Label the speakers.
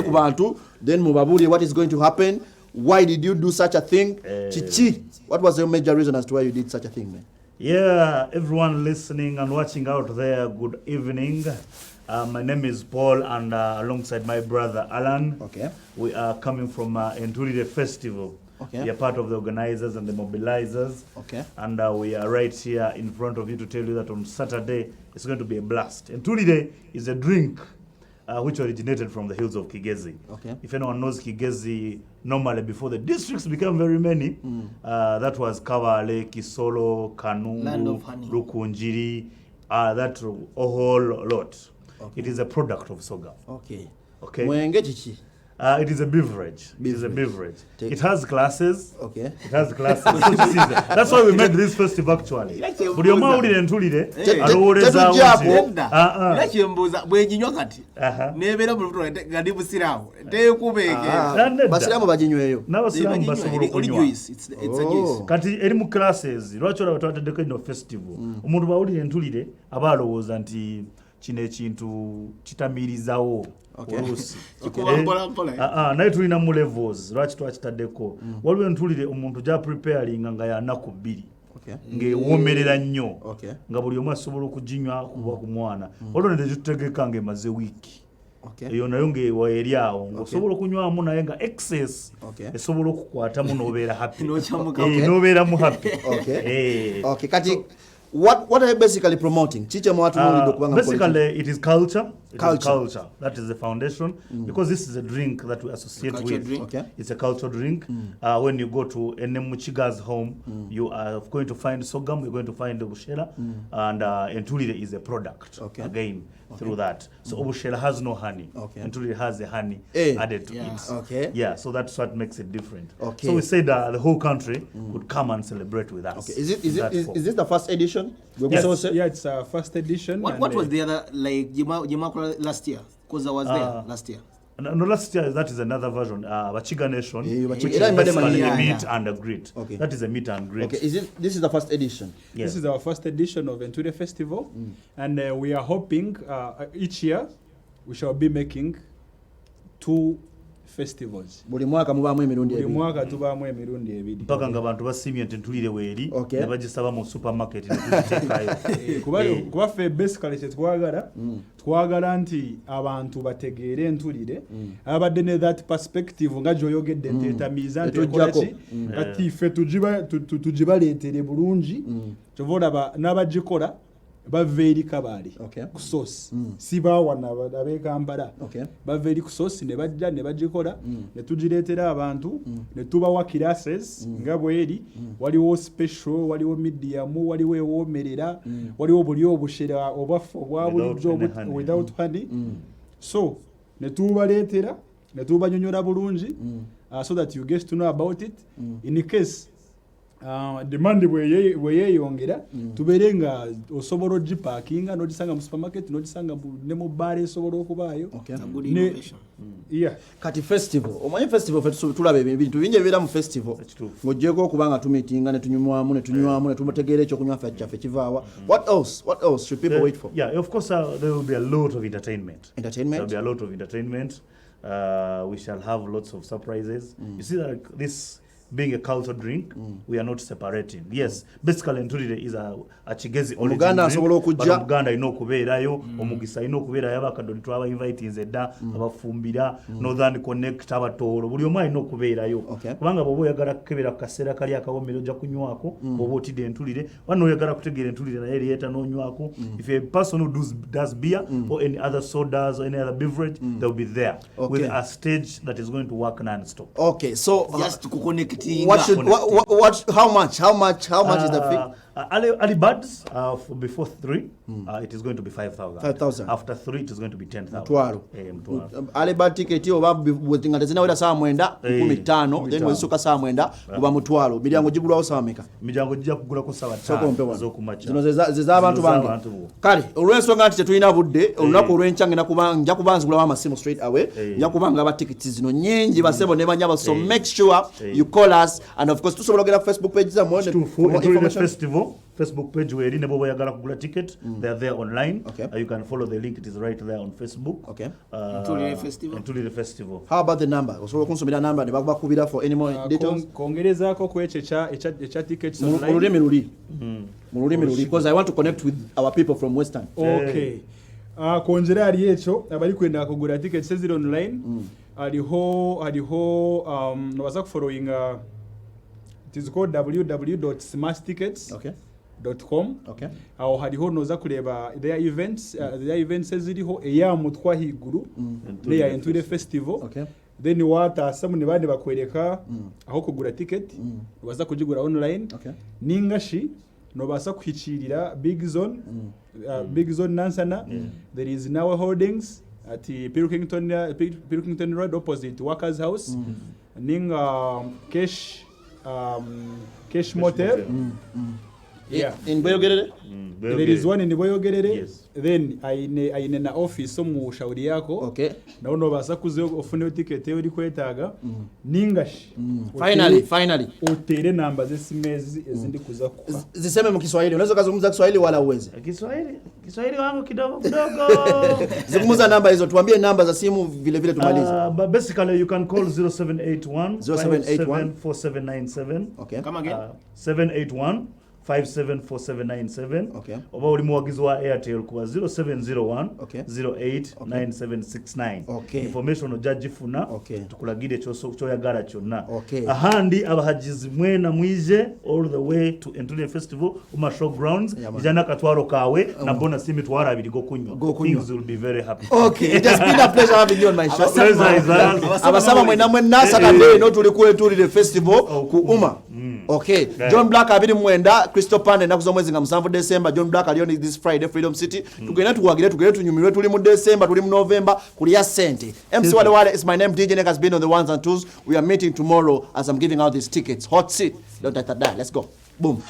Speaker 1: ku bantu then mubabuli what is going to happen. Why did you do such a thing? Chichi, what was the major reason as to why you did such a thing, man?
Speaker 2: Yeah, everyone listening and watching out there, good evening. My name is Paul, and alongside my brother Alan, we are coming from Enturire Festival. We are part of the organizers and the mobilizers, and we are right here in front of you to tell you that on Saturday it's going to be a blast. Enturire is a drink which originated from the hills of Kigezi. If anyone knows Kigezi, normally before the districts became very many, that was Kawale, Kisolo, Kanungu, Rukunjiri, that a whole lot. It is a product of sorghum. It is a beverage. It is a beverage. It has classes. It has classes. That's why we made this festival actually. naye tulina mu levels lwaki twakitaddeko waliwo Enturire omuntu gya preparing nga ya nnaku 2 ng'ewoomerera nnyo nga buli omu asobola okuginywa kuba ku mwana waliwo ne tutegeka ng'emaze wiiki eyo nayo ng'ewa eri awo ng'osobola okunywamu naye nga excess esobola okukwatamu n'obeera happy n'obeeramu happy.
Speaker 1: Kati what are you basically promoting?
Speaker 2: Basically, it is culture. Culture. That is the foundation. Because this is a drink that we associate with. It's a cultural drink. When you go to Enemuchiga's home, you are going to find sorghum, you're going to find obushera, and Enturire is a product, again, through that. So obushera has no honey. Enturire has the honey added to it. Yeah, so that's what makes it different. So we say that the whole country would come and celebrate with us.
Speaker 1: Is this the first edition?
Speaker 3: Yes. Yeah, it's our first edition.
Speaker 4: What was the other, like, Jimakula last year? Because I was there last year.
Speaker 2: No, last year, that is another version. Bachiga Nation, which is basically a meet and a greet. That is a meet and greet.
Speaker 1: This is the first edition?
Speaker 3: Yes. This is our first edition of Enturire Festival. And we are hoping each year we shall be making 2 festivals.
Speaker 1: Buli mwaka tubaamu emirundi
Speaker 3: ebiri.
Speaker 2: Mpaka nga abantu basimye Enturire weeri ne bagisaba mu supermarket ne tuziteekayo.
Speaker 3: Kuba ffe basically twagala nti abantu bategeere Enturire abadde ne that perspective nga gy'oyogedde nteetamiiza nti ekolaki kati ffe tugibaleetere bulungi kyova olaba n'abagikola bava eri Kabaale ku source si bawana ab'e Kampala bava eri ku source ne bajja ne bagikola ne tugireetera abantu ne tubawa classes nga bweri waliwo special waliwo medium waliwo ewoomerera waliwo buli obushera obwa bulijjo without honey so ne tubaleetera ne tubanyonyola bulungi so that you get to know about it in case demand bweyeyongera tubeere nga osobola ogiparkinga n'ogisanga mu supermarket n'ogisanga ne mu baara esobola okubaayo.
Speaker 1: Kati festival omanyi festival ffe tulaba ebintu bingi ebibeera mu festival ng'oggyeko okuba nga tumiitinga ne tunywamu ne tumutegeera ekyokunywa kyaffe kivaawa. What else should people wait for?
Speaker 2: Yeah, of course there will be a lot of entertainment. There will be a lot of entertainment. We shall have lots of surprises. You see that this being a cultural drink, we are not separating. Yes, basically Enturire is a Kigezi origin drink, but Uganda ino kubeerayo, omugisa ino kubeerayo abakadoni twaba inviting zedda, abafumbira, Northern Connect abatoolo, buli omu ino kubeerayo. Kubanga bw'oba oyagala kukebera kaseera kali akawomero ojja kunywako, bw'oba otidde Enturire, wano oyagala kutegeera Enturire naye leeta n'onywako. If a person who does beer or any other sodas or any other beverage, they'll be there with a stage that is going to work non-stop.
Speaker 1: Okay, so
Speaker 4: just to connect.
Speaker 1: How much is the fee?
Speaker 2: Alibirds before 3 it is going to be 5,000. After 3 it is going to be 10,000.
Speaker 1: Alibird ticket oba bwetinga tezinawera saa 9:15 then wezisuka saa 9 kuba mutwalo miryango gigulwawo saa meka
Speaker 2: miryango gijja kugulako saa 5 z'okumakya
Speaker 1: zino z'abantu bange kale olw'ensonga nti tetulina budde olunaku olw'enkya nja kubanzigulawo amasimu straight away nja kubanga aba tickets zino nyingi basebo ne banyabo so make sure you call us and of course tusobola ogera Facebook page za mwone
Speaker 2: Enturire Festival Facebook page where in nebo yagala kugula ticket, they are there online.
Speaker 1: Okay.
Speaker 2: You can follow the link, it is right there on Facebook.
Speaker 1: Okay.
Speaker 2: Enturire Festival.
Speaker 1: How about the number? So kunsomera number ne bakubira for any more details.
Speaker 3: Kongerezako ku echa tickets online.
Speaker 1: Mululimi luli because I want to connect with our people from Western.
Speaker 3: Okay. Konjera ali echo abali kwenda kugura tickets ziri online. Aliho nobaza following it is called www.smarttickets.com.
Speaker 1: Okay.
Speaker 3: Aho hariho noza kureba their events ziriho eya mutwa higuru ne ya Enturire Festival.
Speaker 1: Okay.
Speaker 3: Then wata samune bande bakwereka aho kugura ticket waza kujigura online.
Speaker 1: Okay.
Speaker 3: Ningashi no basa kuhicirira Big Zone Nansana. There is now holdings at Pilkington Road opposite Workers House. Ninga Cash Motel. Yeah.
Speaker 1: In Boyogerere?
Speaker 3: There is one in Boyogerere.
Speaker 2: Yes.
Speaker 3: Then aine na office mu shauri yako.
Speaker 1: Okay.
Speaker 3: Na uno basa kuze ofune ticket uri kwetaga. Ningashi.
Speaker 1: Finally.
Speaker 3: Utere namba zesimezi ezindi kuza kuba.
Speaker 1: Ziseme mu Kiswahili. Unaweza kuzungumza Kiswahili wala uweze?
Speaker 2: Kiswahili wangu kidogo.
Speaker 1: Zungumza namba hizo, tuambie namba za simu vile tumalize.
Speaker 2: But basically you can call 0781 574797.
Speaker 1: Okay.
Speaker 4: Come again.
Speaker 2: 781 574797.
Speaker 1: Okay.
Speaker 2: Oba uli muwagizi wa Airtel kuwa 0701
Speaker 1: Okay.
Speaker 2: 089769.
Speaker 1: Okay.
Speaker 2: Information ojagifuna
Speaker 1: Okay.
Speaker 2: tukulagire kyoyagala kyonna.
Speaker 1: Okay.
Speaker 2: Ahandi abahagizi mwena mwije all the way to Enturire Festival uma showgrounds ijana katwaro kawe na bona simi twara abiri go kunywa. Things will be very happy.
Speaker 1: Okay, it has been a pleasure having you on my show.
Speaker 2: Abasaba
Speaker 1: mwena Saturday no tuli ku Enturire Festival ku Uma. Okay. John Black abiri mwenda Crystal Pande nakuzo mwezi nga 7 December. John Black alioni this Friday Freedom City. Tugenda tugende tunyumirwe tuli mu December tuli mu November kuli ya sente. MC Wale is my name. DJ Nick has been on the ones and twos. We are meeting tomorrow as I'm giving out these tickets. Hot seat. Don't let that die. Let's go. Boom.